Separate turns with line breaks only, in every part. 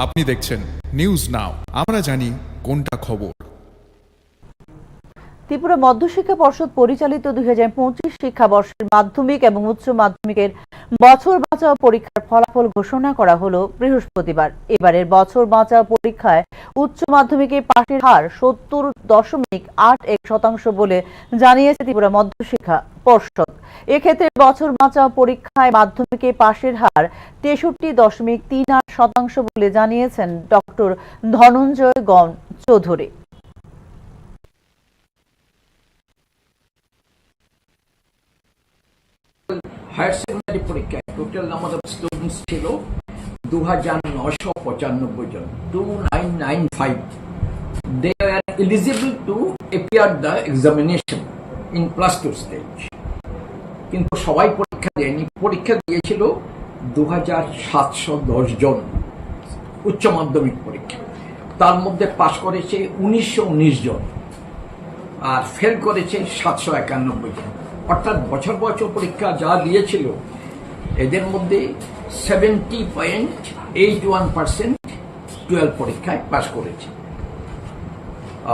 আপনি দেখছেন news now, আমরা জানি কোনটা খবর।
ত্রিপুরা মধ্যশিক্ষা পর্ষদ পরিচালিত 2025 শিক্ষাবর্ষের মাধ্যমিক এবং উচ্চ মাধ্যমিকের বছর বাঁচাও পরীক্ষার ফলাফল ঘোষণা করা হলো বৃহস্পতিবার। এবারের বছর বাঁচাও পরীক্ষায় উচ্চ মাধ্যমিকে পাশের হার 70.81% বলে জানিয়েছে ত্রিপুরা মধ্যশিক্ষা পর্ষদ। এক্ষেত্রে বছর বাঁচাও পরীক্ষায় মাধ্যমিকে পাশের হার 63.38% বলে জানিয়েছেন ডক্টর ধনঞ্জয় গণ চৌধুরী।
হায়ার সেকেন্ডারি পরীক্ষায় টোটাল নাম্বার অফ স্টুডেন্টস ছিল 2995 জন, 2995. They are eligible to appear the examination in +2 stage. কিন্তু সবাই পরীক্ষা দেয়নি। পরীক্ষা দিয়েছিল 2710 জন উচ্চ মাধ্যমিক পরীক্ষা। তার মধ্যে পাশ করেছে 1919 জন আর ফেল করেছে 791 জন। অর্থাৎ বছর বছর পরীক্ষা যা দিয়েছিল এদের মধ্যে 70.81% 12 পরীক্ষায় পাশ করেছে।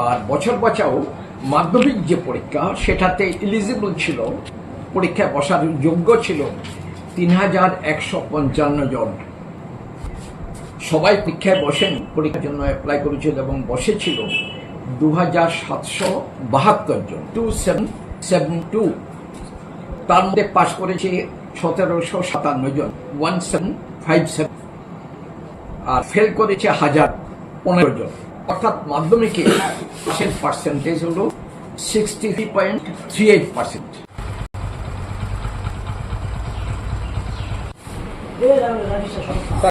আর বছর বাঁচাও মাধ্যমিক যে পরীক্ষা সেটাতে এলিজিবল ছিল, পরীক্ষায় বসার যোগ্য ছিল 3155 জন। সবাই পরীক্ষায় বসেন, পরীক্ষার জন্য অ্যাপ্লাই করেছিল এবং বসেছিল 2772 জন, 2772। তার মধ্যে পাশ করেছে 1757 জন, 1757, আর ফেল করেছে 1015 জন। অর্থাৎ মাধ্যমিকে পাশের পার্সেন্টেজ হলো 63.38%।